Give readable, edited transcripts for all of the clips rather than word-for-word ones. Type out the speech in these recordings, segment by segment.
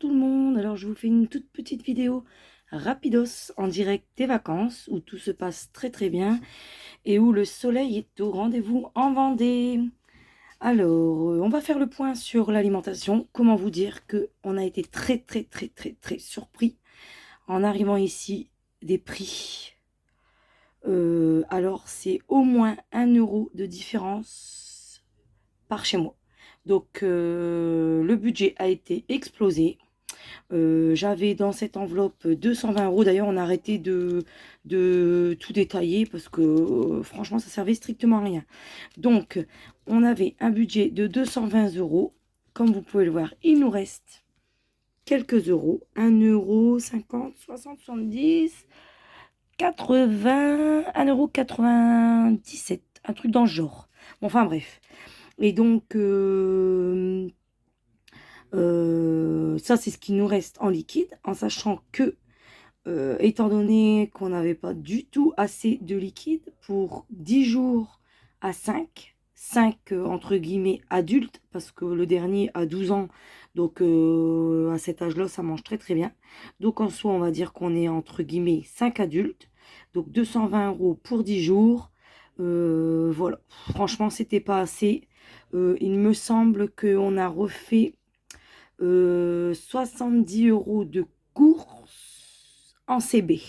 tout le monde, alors je vous fais une toute petite vidéo rapidos en direct des vacances où tout se passe très très bien et où le soleil est au rendez-vous en Vendée. Alors, on va faire le point sur l'alimentation. Comment vous dire que on a été très très très très très surpris en arrivant ici des prix. Alors, c'est au moins 1 € de différence par chez moi. Donc, le budget a été explosé. J'avais dans cette enveloppe 220 €. D'ailleurs, on a arrêté de tout détailler parce que franchement, ça servait strictement à rien. Donc, on avait un budget de 220 €. Comme vous pouvez le voir, il nous reste quelques euros. 1 €, 50, 60, 70, 80, 1,97 €. Un truc dans le genre. Bon, enfin bref. Et donc, ça, c'est ce qui nous reste en liquide, en sachant que, étant donné qu'on n'avait pas du tout assez de liquide pour 10 jours à 5 entre guillemets adultes, parce que le dernier a 12 ans, donc à cet âge-là, ça mange très très bien. Donc en soi, on va dire qu'on est entre guillemets 5 adultes, donc 220 € pour 10 jours. Voilà, franchement, c'était pas assez. Il me semble qu'on a refait 70 € de courses en CB.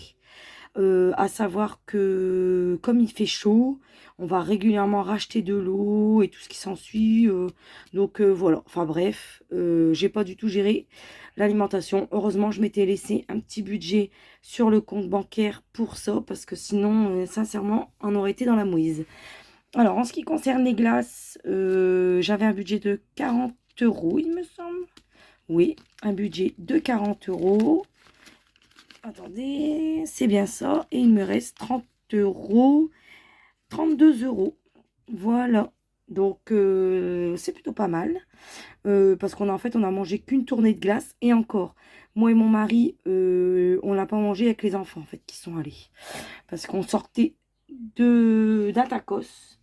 À savoir que comme il fait chaud, on va régulièrement racheter de l'eau et tout ce qui s'ensuit. Donc voilà, enfin bref, j'ai pas du tout géré l'alimentation. Heureusement, je m'étais laissé un petit budget sur le compte bancaire pour ça, parce que sinon, sincèrement, on aurait été dans la mouise. Alors, en ce qui concerne les glaces, j'avais un budget de 40 €, il me semble. Oui, un budget de 40 €. Attendez, c'est bien ça. Et il me reste 30 €, 32 €. Voilà. Donc, c'est plutôt pas mal. Parce qu'on a en fait, on a mangé qu'une tournée de glace. Et encore, moi et mon mari, on l'a pas mangé avec les enfants, en fait, qui sont allés. Parce qu'on sortait d'un tacos.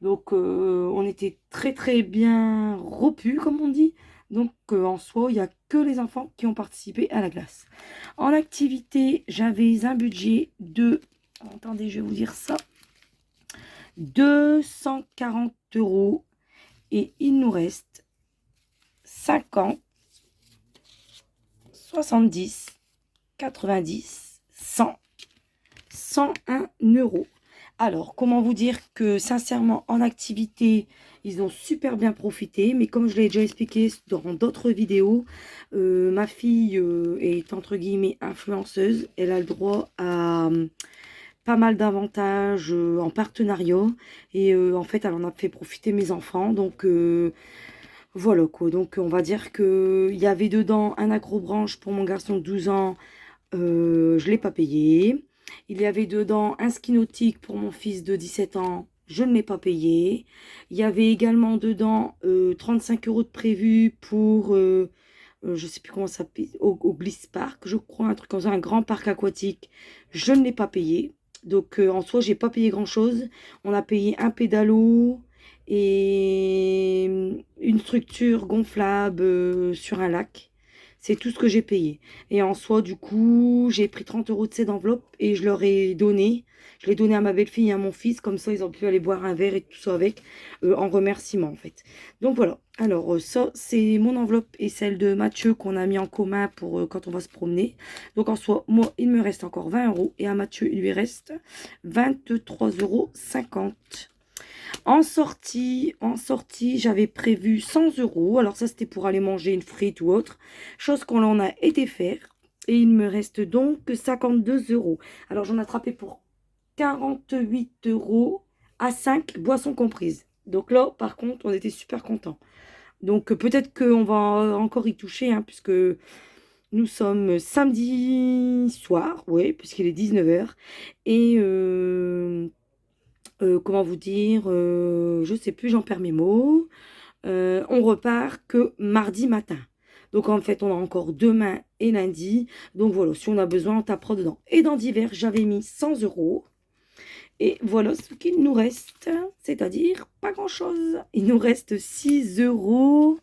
Donc, on était très très bien repus, comme on dit. Donc, en soi, il n'y a que les enfants qui ont participé à la glace. En activité, j'avais un budget de... Attendez, je vais vous dire ça. 240 €. Et il nous reste 50, 70, 90, 100, 101 €. Alors, comment vous dire que, sincèrement, en activité, ils ont super bien profité. Mais comme je l'ai déjà expliqué dans d'autres vidéos, ma fille est, entre guillemets, influenceuse. Elle a le droit à pas mal d'avantages en partenariat. Et en fait, elle en a fait profiter mes enfants. Donc, voilà quoi. Donc, on va dire qu'il y avait dedans un accrobranche pour mon garçon de 12 ans. Je ne l'ai pas payé. Il y avait dedans un ski nautique pour mon fils de 17 ans. Je ne l'ai pas payé. Il y avait également dedans 35 € de prévu pour, je ne sais plus comment ça s'appelle, au Bliss Park, je crois, un truc comme ça, un grand parc aquatique. Je ne l'ai pas payé. Donc, en soi, j'ai pas payé grand-chose. On a payé un pédalo et une structure gonflable sur un lac. C'est tout ce que j'ai payé. Et en soi, du coup, j'ai pris 30 € de cette enveloppe et je leur ai donné. Je l'ai donné à ma belle-fille et à mon fils. Comme ça, ils ont pu aller boire un verre et tout ça avec, en remerciement, en fait. Donc, voilà. Alors, ça, c'est mon enveloppe et celle de Mathieu qu'on a mis en commun pour quand on va se promener. Donc, en soi, moi, il me reste encore 20 € et à Mathieu, il lui reste 23,50 €. En sortie, j'avais prévu 100 €. Alors ça, c'était pour aller manger une frite ou autre. Chose qu'on en a été faire. Et il me reste donc 52 €. Alors j'en ai attrapé pour 48 € à 5, boissons comprises. Donc là, par contre, on était super contents. Donc peut-être qu'on va encore y toucher, hein, puisque nous sommes samedi soir, oui, puisqu'il est 19 h. Et comment vous dire, je sais plus, j'en perds mes mots. On repart que mardi matin. Donc en fait, on a encore demain et lundi. Donc voilà, si on a besoin, on tapera dedans. Et dans divers, j'avais mis 100 €. Et voilà ce qu'il nous reste, c'est-à-dire pas grand-chose. Il nous reste 6 €.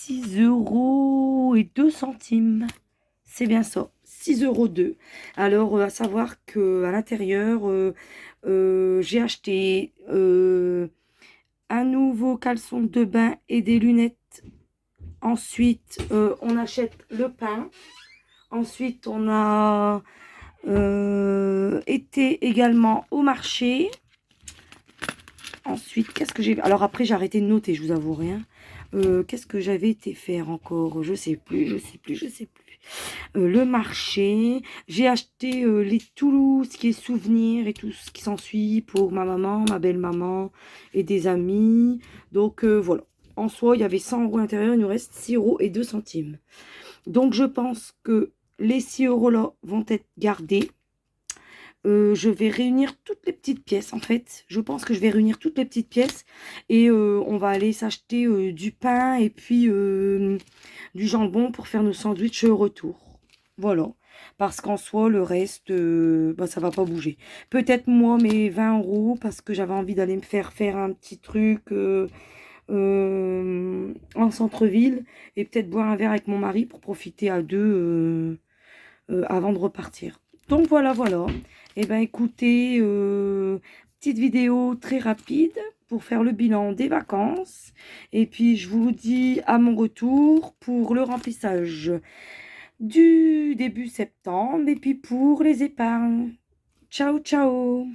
6,02 €. C'est bien ça, 6,02 €. Alors, à savoir que à l'intérieur, j'ai acheté un nouveau caleçon de bain et des lunettes. Ensuite, on achète le pain. Ensuite, on a été également au marché. Ensuite, qu'est-ce que j'ai... Alors après, j'ai arrêté de noter, je vous avoue rien. Qu'est-ce que j'avais été faire encore? Je sais plus, je sais plus, je sais plus. Le marché. J'ai acheté tout ce qui est souvenirs et tout ce qui s'ensuit pour ma maman, ma belle-maman et des amis. Donc voilà. En soi, il y avait 100 € à l'intérieur, il nous reste 6,02 €. Donc je pense que les 6 € là vont être gardés. Je vais réunir toutes les petites pièces en fait. Je pense que je vais réunir toutes les petites pièces et on va aller s'acheter du pain et puis du jambon pour faire nos sandwichs retour. Voilà. Parce qu'en soi, le reste, bah, ça va pas bouger. Peut-être moi, mes 20 € parce que j'avais envie d'aller me faire un petit truc en centre-ville et peut-être boire un verre avec mon mari pour profiter à deux avant de repartir. Donc voilà, voilà. Et ben écoutez, petite vidéo très rapide pour faire le bilan des vacances. Et puis je vous dis à mon retour pour le remplissage du début septembre et puis pour les épargnes. Ciao, ciao!